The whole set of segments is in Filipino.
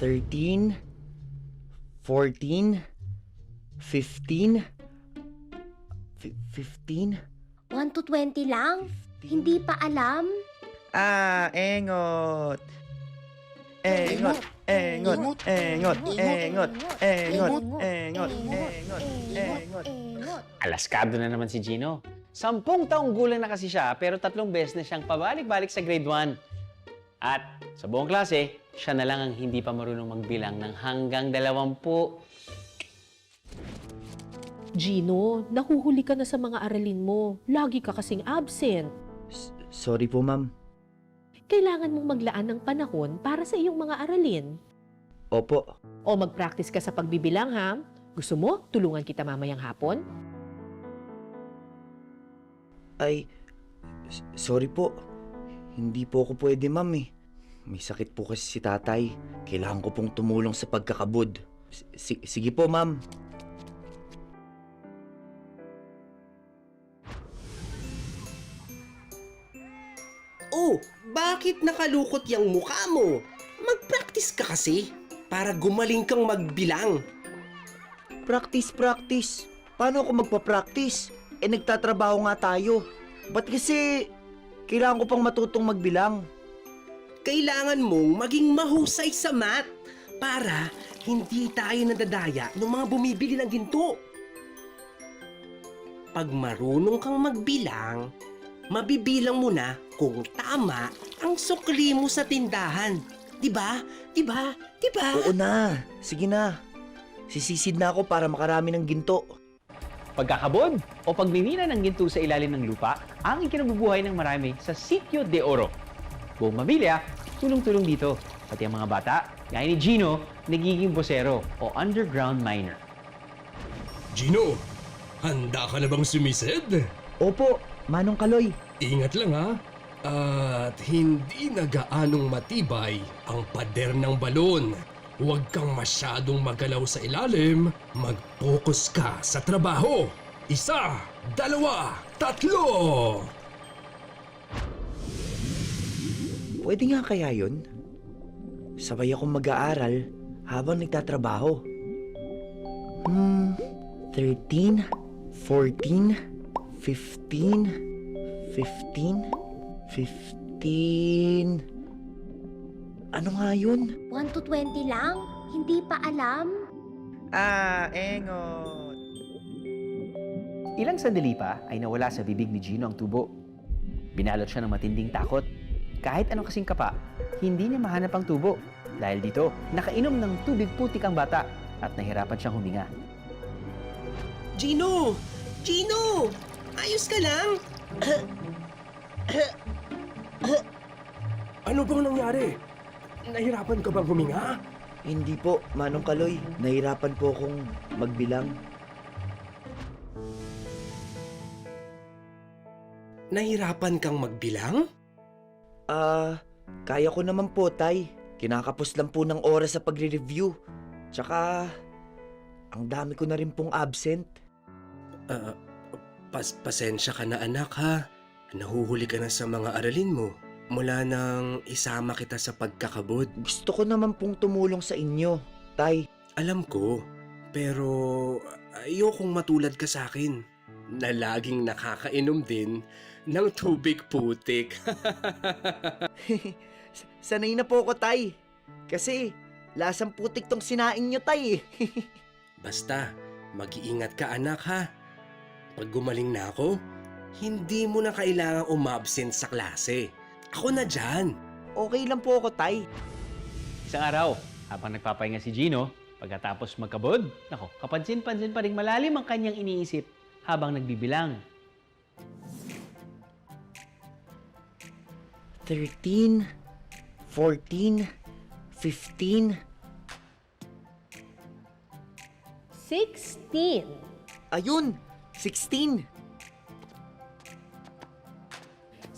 13, 14, 15, 15? 1 to 20 lang? Hindi pa alam? Engot. Engot, engot, engot, engot, engot, engot, engot. Alaskado na naman si Gino. 10 taong gulang na kasi siya, pero 3 beses na siyang pabalik-balik sa grade 1. At sa buong klase, siya na lang ang hindi pa marunong magbilang ng hanggang 20. Gino, nahuhuli ka na sa mga aralin mo. Lagi ka kasing absent. Sorry po, ma'am. Kailangan mong maglaan ng panahon para sa iyong mga aralin. Opo. O mag-practice ka sa pagbibilang, ha? Gusto mo, tulungan kita mamayang hapon? Ay, sorry po. Hindi po ako pwede, ma'am eh. May sakit po kasi si tatay. Kailangan ko pong tumulong sa pagkakabud. Sige po, ma'am. Oh, bakit nakalukot yung mukha mo? Mag-practice ka kasi para gumaling kang magbilang. Practice. Paano ako magpa-practice? Nagtatrabaho nga tayo. Ba't kasi kailangan ko pang matutong magbilang? Kailangan mong maging mahusay sa math para hindi tayo nadadaya ng mga bumibili ng ginto. Pag marunong kang magbilang, mabibilang mo na kung tama ang sukli mo sa tindahan. Diba? Oo na. Sige na. Sisisid na ako para makarami ng ginto. Pagkakabod o pagmimina ng ginto sa ilalim ng lupa ang ikinabubuhay ng marami sa Sitio de Oro. Buong pamilya, tulong-tulong dito. Pati ang mga bata, gaya ni Gino, nagiging bosero o underground miner. Gino, handa ka na bang sumisid? Opo, Manong Kaloy. Ingat lang ha. At hindi na gaanong matibay ang pader ng balon. Huwag kang masyadong magalaw sa ilalim. Mag-focus ka sa trabaho. 1, 2, 3! Pwede nga kaya yun? Sabay akong mag-aaral habang nagtatrabaho. 13, 14, 15, 15, 15... Ano nga yun? 1 to 20 lang? Hindi pa alam? Engot. Ilang sandali pa ay nawala sa bibig ni Gino ang tubo. Binalot siya ng matinding takot. Kahit anong kasing kapa, hindi niya mahanap ang tubo. Dahil dito, nakainom ng tubig putik ang bata at nahirapan siyang huminga. Gino! Gino! Ayos ka lang? Ano bang nangyari? Nahirapan ka bang huminga? Hindi po, Manong Kaloy. Nahirapan po akong magbilang. Nahirapan kang magbilang? Kaya ko naman po, Tay. Kinakapos lang po ng oras sa pagre-review. Tsaka, ang dami ko na rin pong absent. Pasensya ka na anak ha. Nahuhuli ka na sa mga aralin mo. Mula nang isama kita sa pagkakabod. Gusto ko naman pong tumulong sa inyo, Tay. Alam ko, pero ayokong matulad ka sa akin na laging nakakainom din ng tubig putik. Sanay na po ako, Tay. Kasi, lasang putik tong sinaing nyo, Tay. Basta, mag-iingat ka anak ha. Pag gumaling na ako, hindi mo na kailangang umabsent sa klase. Ako na dyan. Okay lang po ako, Tay. Isang araw, habang nagpapahinga si Gino, pagkatapos magkabod, kapansin-pansin pa rin malalim ang kanyang iniisip habang nagbibilang. 13, 14, 15. 16. Ayun, 16.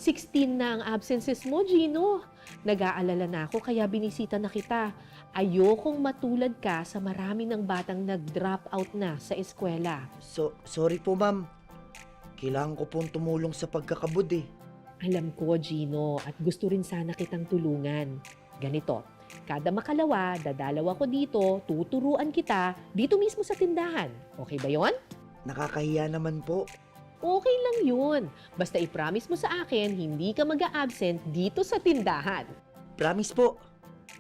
16 na ang absences mo, Gino. Nag-aalala na ako kaya binisita na kita. Ayokong matulad ka sa marami ng batang nag-drop out na sa eskwela. Sorry po, ma'am. Kailangan ko pong tumulong sa pagkakabud eh. Alam ko, Gino, at gusto rin sana kitang tulungan. Ganito, Kada makalawa, dadalaw ako dito, tuturuan kita dito mismo sa tindahan. Okay ba yon? Nakakahiya naman po. Okay lang yun. Basta i-promise mo sa akin, hindi ka mag-a-absent dito sa tindahan. Promise po.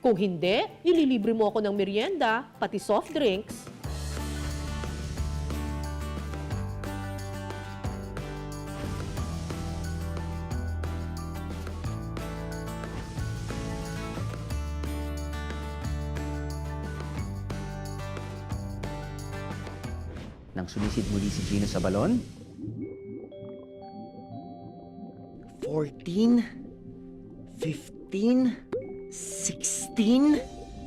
Kung hindi, ililibre mo ako ng merienda, pati soft drinks. Nang sumisid muli si Gino sa balon, 14, 15, 16,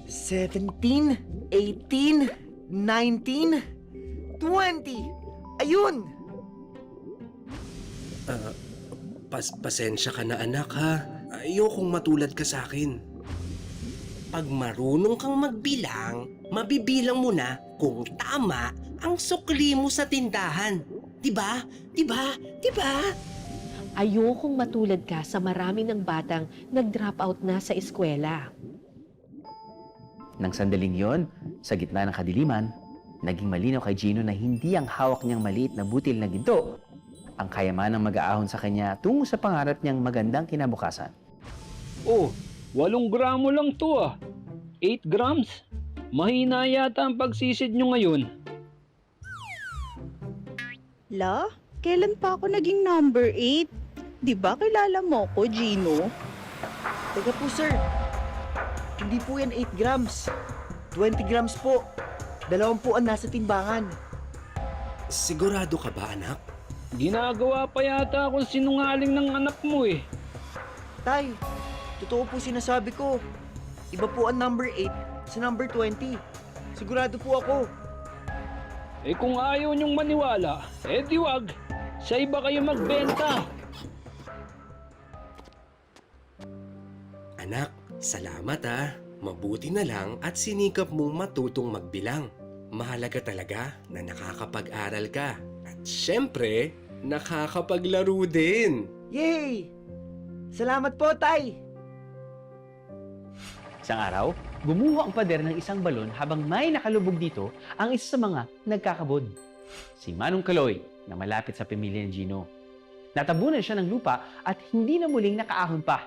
17, 18, 19, 20. Ayun! Pasensya ka na anak ha. Ayokong matulad ka sa akin. Pag marunong kang magbilang, mabibilang mo na kung tama ang sukli mo sa tindahan. Diba? Diba? Diba? Ayokong matulad ka sa marami ng batang nag-drop out na sa eskwela. nang sandaling yon, sa gitna ng kadiliman, naging malinaw kay Gino na hindi ang hawak niyang maliit na butil na ginto ang kayamanang mag-aahon sa kanya tungo sa pangarap niyang magandang kinabukasan. Oh, 8 gramo lang to ah. 8 grams? Mahina yata ang pagsisid nyo ngayon. La, kailan pa ako naging number 8? Di ba kilala mo ko, Gino? Teka po, sir. Hindi po yan 8 grams. 20 grams po. 2 po ang nasa timbangan. Sigurado ka ba anak? Ginagawa pa yata akong sinungaling ng anak mo eh. Tay, totoo po sinasabi ko. Iba po ang number 8 sa number 20. Sigurado po ako. Eh kung ayaw nyong maniwala, eh di wag. Sa iba kayo magbenta. Anak, salamat ha. Mabuti na lang at sinikap mong matutong magbilang. Mahalaga talaga na nakakapag-aral ka. At syempre, nakakapaglaro din. Yay! Salamat po, Tay! Isang araw, gumuho ang pader ng isang balon habang may nakalubog dito ang isa sa mga nagkakabod. Si Manong Kaloy na malapit sa pamilya ni Gino. Natabunan siya ng lupa at hindi na muling nakaahon pa.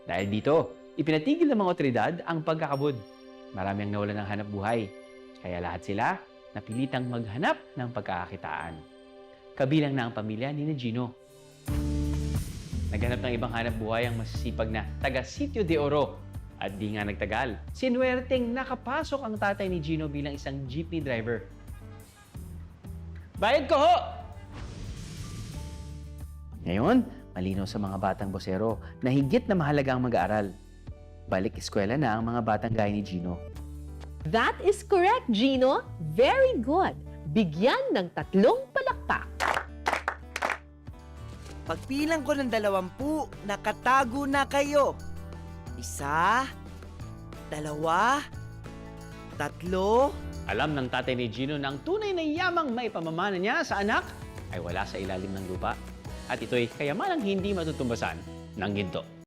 Dahil dito, ipinatigil ng mga otoridad ang pagkakabod. Marami ang nawalan ng hanap buhay. Kaya lahat sila napilitang maghanap ng pagkakakitaan. Kabilang na ang pamilya ni Gino. Naghanap ng ibang hanap buhay ang masisipag na taga Sitio de Oro. At di nga nagtagal, sinuwerteng nakapasok ang tatay ni Gino bilang isang jeepney driver. Bayad ko ho! Ngayon, malinaw sa mga batang bosero na higit na mahalaga ang mag-aaral. Balik eskwela na ang mga batang gaya ni Gino. That is correct, Gino. Very good. Bigyan ng 3 palakpak. Pagbilang ko ng 20, nakatago na kayo. 1, 2, 3. Alam ng tatay ni Gino na ang tunay na yamang may pamamana niya sa anak ay wala sa ilalim ng lupa. At ito'y kayamanang hindi matutumbasan ng ginto.